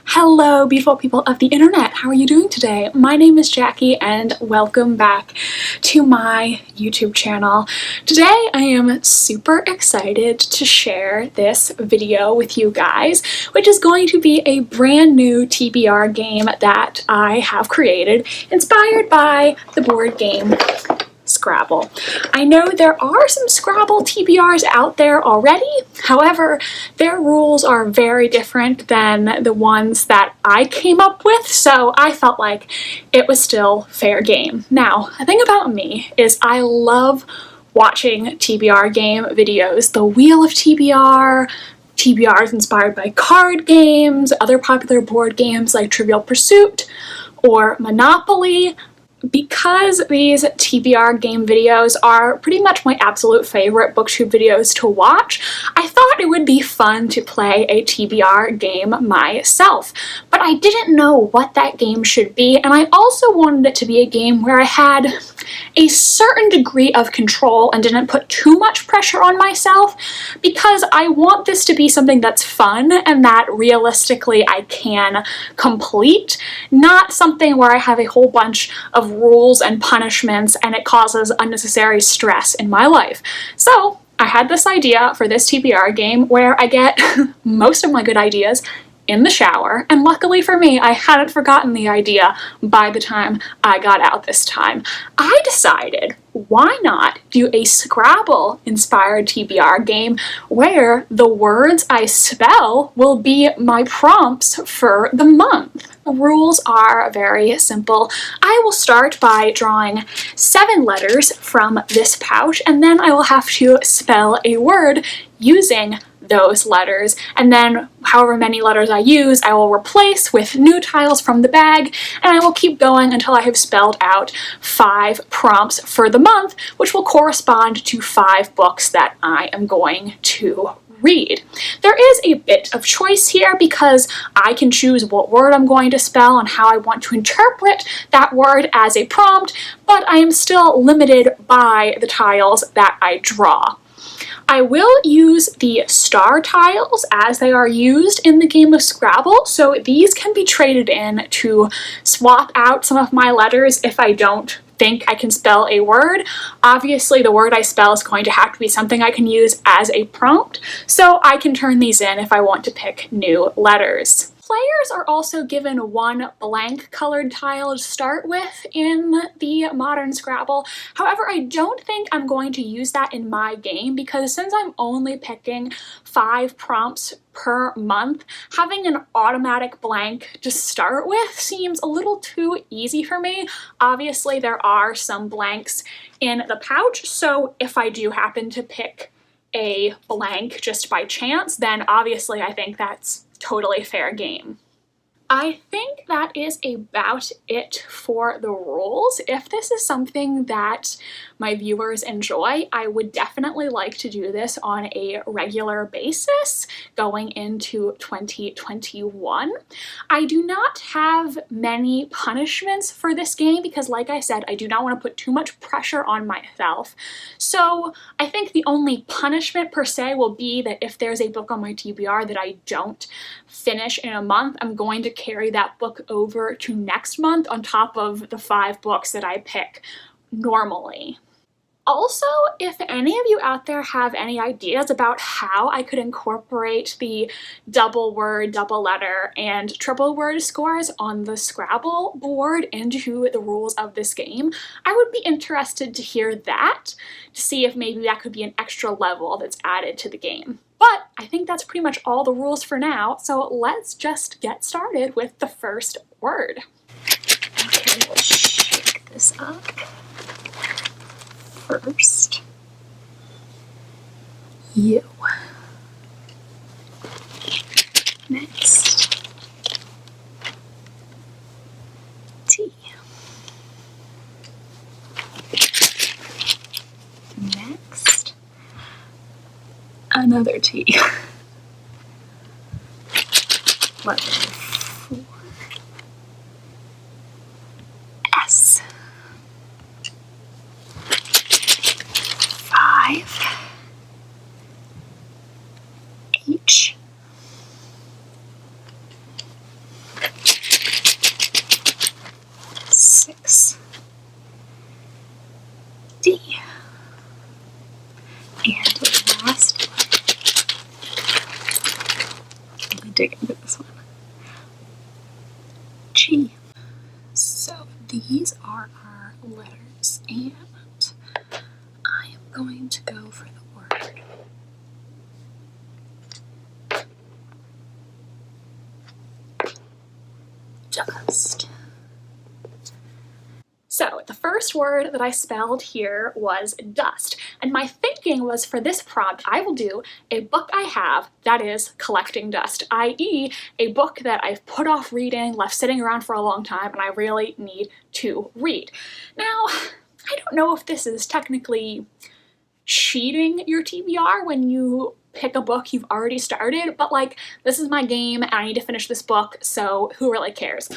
Hello, beautiful people of the internet. How are you doing today? My name is Jackie and welcome back to my YouTube channel. Today I am super excited to share this video with you guys, which is going to be a brand new TBR game that I have created, inspired by the board game Scrabble. I know there are some Scrabble TBRs out there already, however, their rules are very different than the ones that I came up with, so I felt like it was still fair game. Now, the thing about me is I love watching TBR game videos. The Wheel of TBR, TBRs inspired by card games, other popular board games like Trivial Pursuit or Monopoly. Because these TBR game videos are pretty much my absolute favorite booktube videos to watch, I thought it would be fun to play a TBR game myself. But I didn't know what that game should be, and I also wanted it to be a game where I had a certain degree of control and didn't put too much pressure on myself, because I want this to be something that's fun and that realistically I can complete, not something where I have a whole bunch of rules and punishments and it causes unnecessary stress in my life. So I had this idea for this TBR game where I get most of my good ideas in the shower, and luckily for me, I hadn't forgotten the idea by the time I got out this time. I decided, why not do a Scrabble-inspired TBR game where the words I spell will be my prompts for the month. The rules are very simple. I will start by drawing 7 letters from this pouch, and then I will have to spell a word using those letters, and then however many letters I use, I will replace with new tiles from the bag, and I will keep going until I have spelled out 5 prompts for the month, which will correspond to 5 books that I am going to read. There is a bit of choice here because I can choose what word I'm going to spell and how I want to interpret that word as a prompt, but I am still limited by the tiles that I draw. I will use the star tiles as they are used in the game of Scrabble, so these can be traded in to swap out some of my letters if I don't think I can spell a word. Obviously, the word I spell is going to have to be something I can use as a prompt, so I can turn these in if I want to pick new letters. Players are also given 1 blank colored tile to start with in the modern Scrabble. However, I don't think I'm going to use that in my game because since I'm only picking 5 prompts per month, having an automatic blank to start with seems a little too easy for me. Obviously, there are some blanks in the pouch, so if I do happen to pick a blank just by chance, then obviously I think that's totally fair game. I think that is about it for the rules. If this is something that my viewers enjoy, I would definitely like to do this on a regular basis going into 2021. I do not have many punishments for this game because, like I said, I do not want to put too much pressure on myself. So I think the only punishment per se will be that if there's a book on my TBR that I don't finish in a month, I'm going to carry that book over to next month on top of the 5 books that I pick normally. Also, if any of you out there have any ideas about how I could incorporate the double word, double letter, and triple word scores on the Scrabble board into the rules of this game, I would be interested to hear that, to see if maybe that could be an extra level that's added to the game. But I think that's pretty much all the rules for now, so let's just get started with the first word. Okay, we'll shake this up. First, U. Next, T. Next, another T. Letter 4. S. 5. H. these are our letters, and I am going to go for the word dust. So the first word that I spelled here was dust, and my thinking was for this prompt I will do a book I have that is collecting dust, i.e. a book that I've put off reading, left sitting around for a long time, and I really need to read. Now, I don't know if this is technically cheating your TBR when you pick a book you've already started, but like, this is my game and I need to finish this book, so who really cares?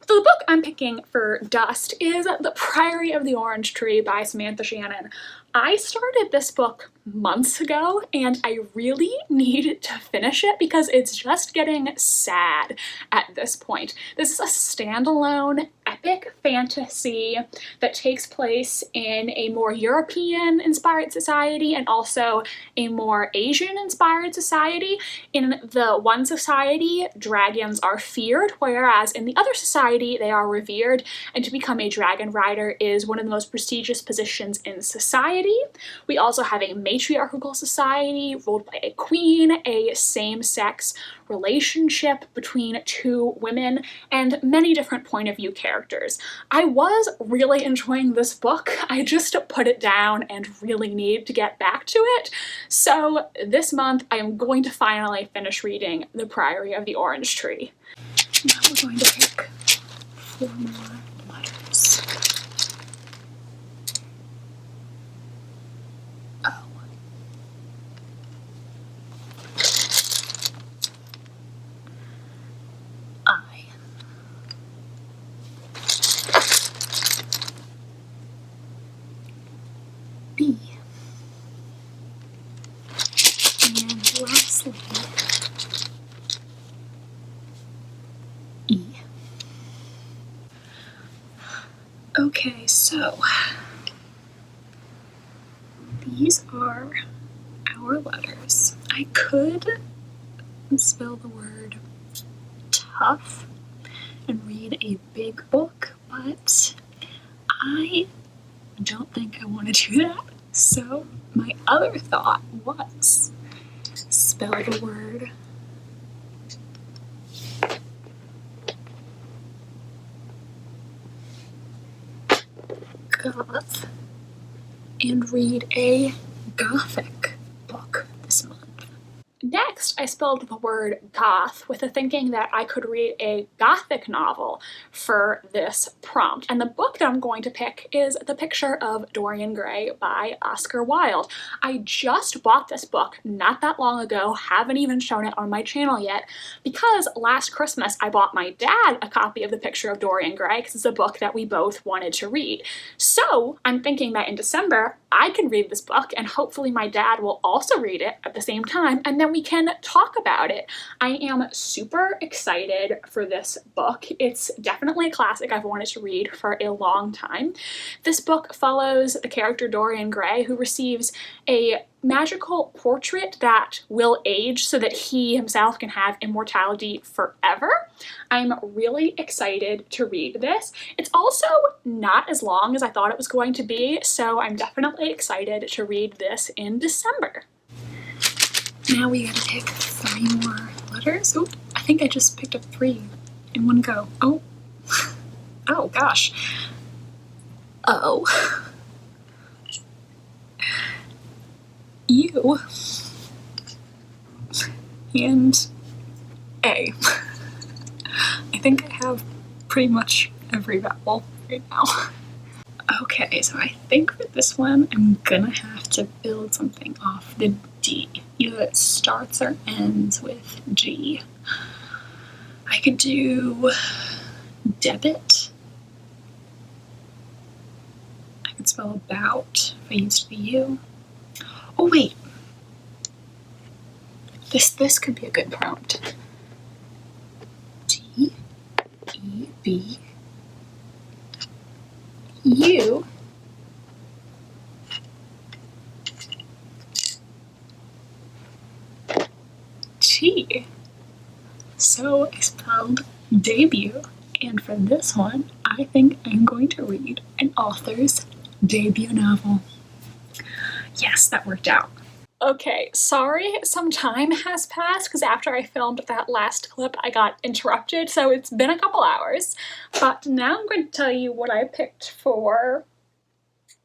So the book I'm picking for dust is The Priory of the Orange Tree by Samantha Shannon. I started this book months ago and I really need to finish it because it's just getting sad at this point. This is a standalone epic fantasy that takes place in a more European-inspired society and also a more Asian-inspired society. In the one society, dragons are feared, whereas in the other society, they are revered, and to become a dragon rider is one of the most prestigious positions in society. We also have a matriarchal society ruled by a queen, a same-sex relationship between two women, and many different point of view characters. I was really enjoying this book. I just put it down and really need to get back to it. So this month I am going to finally finish reading The Priory of the Orange Tree. Now we're going to pick 4 more letters. O. I. B. And lastly, E. Okay, so these are our letters. I could spell the word tough and read a big book, but I don't think I want to do that. So my other thought was spell the word goth and read a gothic book this month. Next, I spelled the word goth with the thinking that I could read a gothic novel for this prompt. And the book that I'm going to pick is The Picture of Dorian Gray by Oscar Wilde. I just bought this book not that long ago, haven't even shown it on my channel yet, because last Christmas I bought my dad a copy of The Picture of Dorian Gray because it's a book that we both wanted to read. So I'm thinking that in December I can read this book and hopefully my dad will also read it at the same time, and then we can talk about it. I am super excited for this book. It's definitely a classic I've wanted to read for a long time. This book follows the character Dorian Gray, who receives a magical portrait that will age so that he himself can have immortality forever. I'm really excited to read this. It's also not as long as I thought it was going to be, so I'm definitely excited to read this in December. Now we gotta pick 3 more letters. Oh, I think I just picked up 3 in one go. Oh, oh gosh. O. U. And A. I think I have pretty much every vowel right now. Okay, so I think for this one, I'm gonna have to build something off the D. Either it starts or ends with G. I could do debit. I could spell about if I used the U. Oh wait, this could be a good prompt. D, E, B, U, T. So I spelled debut, and for this one, I think I'm going to read an author's debut novel. Yes, that worked out. Okay, sorry some time has passed because after I filmed that last clip I got interrupted, so it's been a couple hours. But now I'm going to tell you what I picked for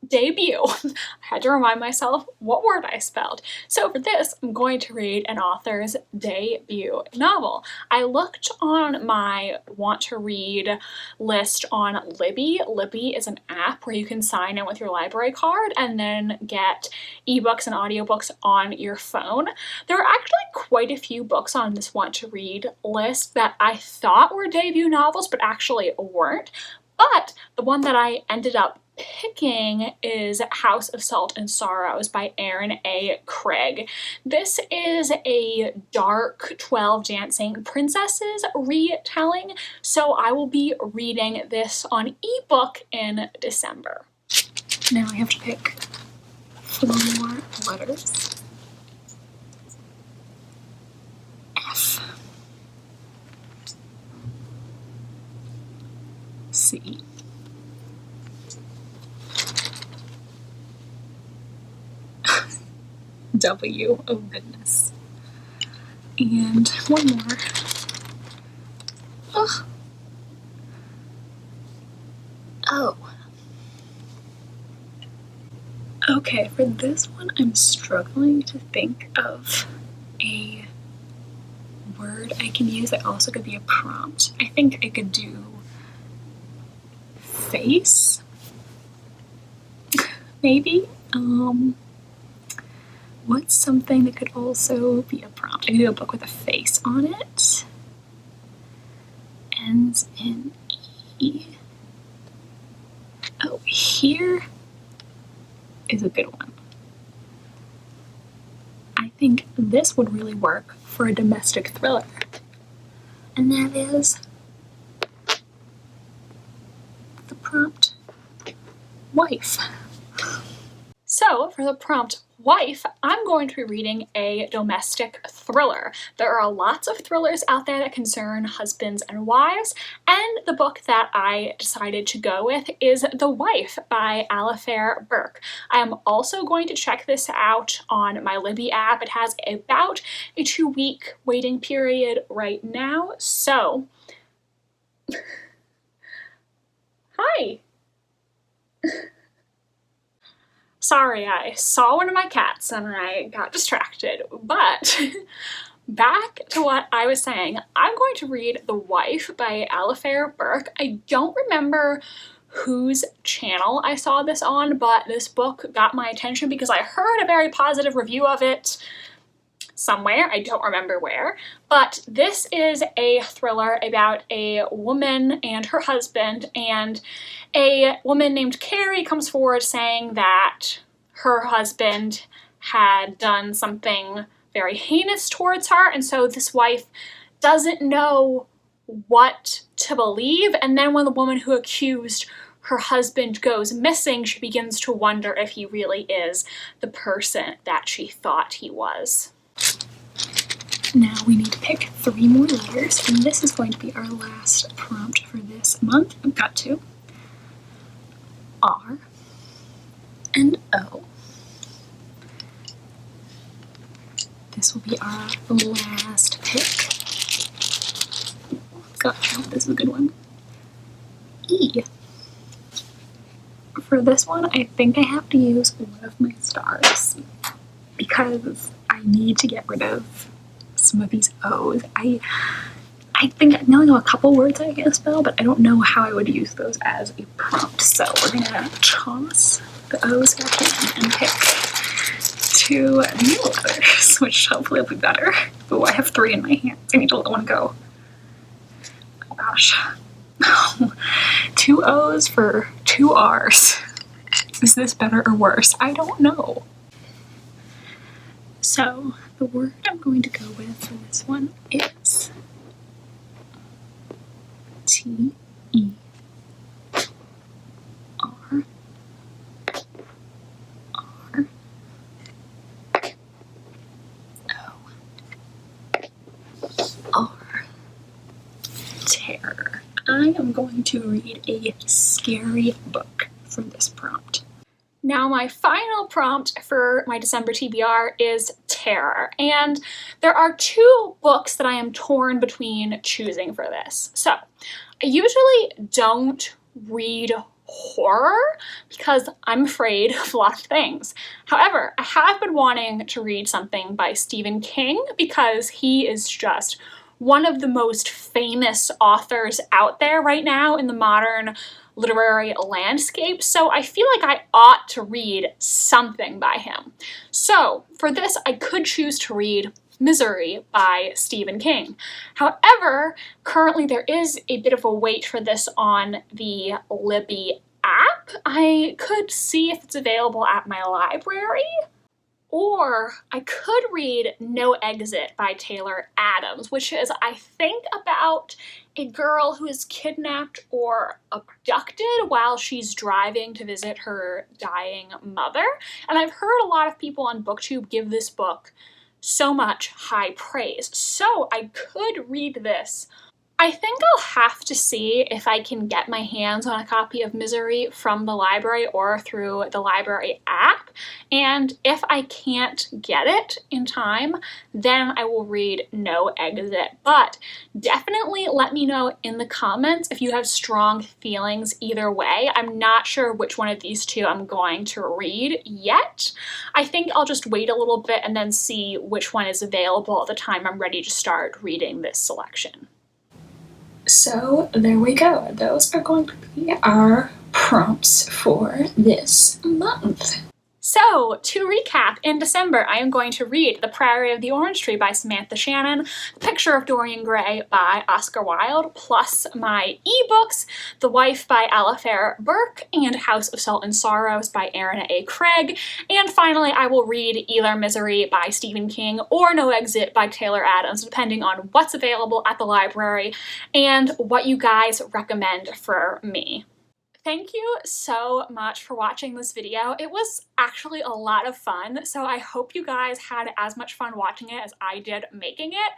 debut. I had to remind myself what word I spelled. So for this, I'm going to read an author's debut novel. I looked on my want to read list on Libby. Libby is an app where you can sign in with your library card and then get ebooks and audiobooks on your phone. There are actually quite a few books on this want to read list that I thought were debut novels but actually weren't. But the one that I ended up picking is House of Salt and Sorrows by Erin A. Craig. This is a dark 12 Dancing Princesses retelling, so I will be reading this on ebook in December. Now I have to pick 4 more letters. F. C. W. Oh goodness. And one more. Ugh. Oh. Okay, for this one I'm struggling to think of a word I can use that also could be a prompt. I think I could do face, maybe. What's something that could also be a prompt? I could do a book with a face on it. Ends in E. Oh, here is a good one. I think this would really work for a domestic thriller. And that is the prompt wife. So for the prompt wife, I'm going to be reading a domestic thriller. There are lots of thrillers out there that concern husbands and wives, and the book that I decided to go with is The Wife by Alafair Burke. I am also going to check this out on my Libby app. It has about a 2-week waiting period right now, so hi! Sorry, I saw one of my cats and I got distracted, but back to what I was saying. I'm going to read The Wife by Alafair Burke. I don't remember whose channel I saw this on, but this book got my attention because I heard a very positive review of it somewhere, I don't remember where, but this is a thriller about a woman and her husband, and a woman named Carrie comes forward saying that her husband had done something very heinous towards her, and so this wife doesn't know what to believe, and then when the woman who accused her husband goes missing, she begins to wonder if he really is the person that she thought he was. Now we need to pick 3 more letters, and this is going to be our last prompt for this month. I've got 2. R and O. This will be our last pick. Gotcha, this is a good one. E. For this one, I think I have to use one of my stars because I need to get rid of some of these O's. I think I only know a couple words I can spell, but I don't know how I would use those as a prompt. So we're gonna toss the O's back in and pick 2 new letters, which hopefully will be better. Oh, I have 3 in my hands. I need to let one go. Oh gosh. 2 O's for 2 R's. Is this better or worse? I don't know. So the word I'm going to go with for this one is T-E-R-O. Terror. I am going to read a scary book for this prompt. Now, my final prompt for my December TBR is terror, and there are two books that I am torn between choosing for this. So, I usually don't read horror because I'm afraid of a lot of things. However, I have been wanting to read something by Stephen King because he is just one of the most famous authors out there right now in the modern literary landscape, so I feel like I ought to read something by him. So for this, I could choose to read Misery by Stephen King. However, currently there is a bit of a wait for this on the Libby app. I could see if it's available at my library. Or I could read No Exit by Taylor Adams, which is, I think, about a girl who is kidnapped or abducted while she's driving to visit her dying mother. And I've heard a lot of people on BookTube give this book so much high praise. So I could read this. I think I'll have to see if I can get my hands on a copy of Misery from the library or through the library app, and if I can't get it in time, then I will read No Exit. But definitely let me know in the comments if you have strong feelings either way. I'm not sure which one of these two I'm going to read yet. I think I'll just wait a little bit and then see which one is available at the time I'm ready to start reading this selection. So there we go. Those are going to be our prompts for this month. So, to recap, in December I am going to read The Priory of the Orange Tree by Samantha Shannon, The Picture of Dorian Gray by Oscar Wilde, plus my ebooks, The Wife by Alifair Burke, and House of Salt and Sorrows by Erin A. Craig, and finally I will read either Misery by Stephen King or No Exit by Taylor Adams, depending on what's available at the library and what you guys recommend for me. Thank you so much for watching this video. It was actually a lot of fun, so I hope you guys had as much fun watching it as I did making it.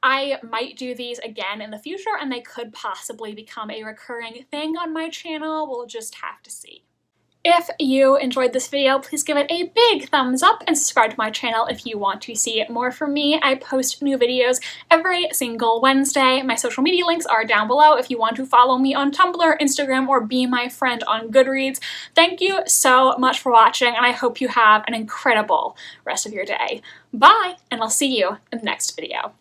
I might do these again in the future, and they could possibly become a recurring thing on my channel. We'll just have to see. If you enjoyed this video, please give it a big thumbs up and subscribe to my channel if you want to see more from me. I post new videos every single Wednesday. My social media links are down below if you want to follow me on Tumblr, Instagram, or be my friend on Goodreads. Thank you so much for watching, and I hope you have an incredible rest of your day. Bye, and I'll see you in the next video.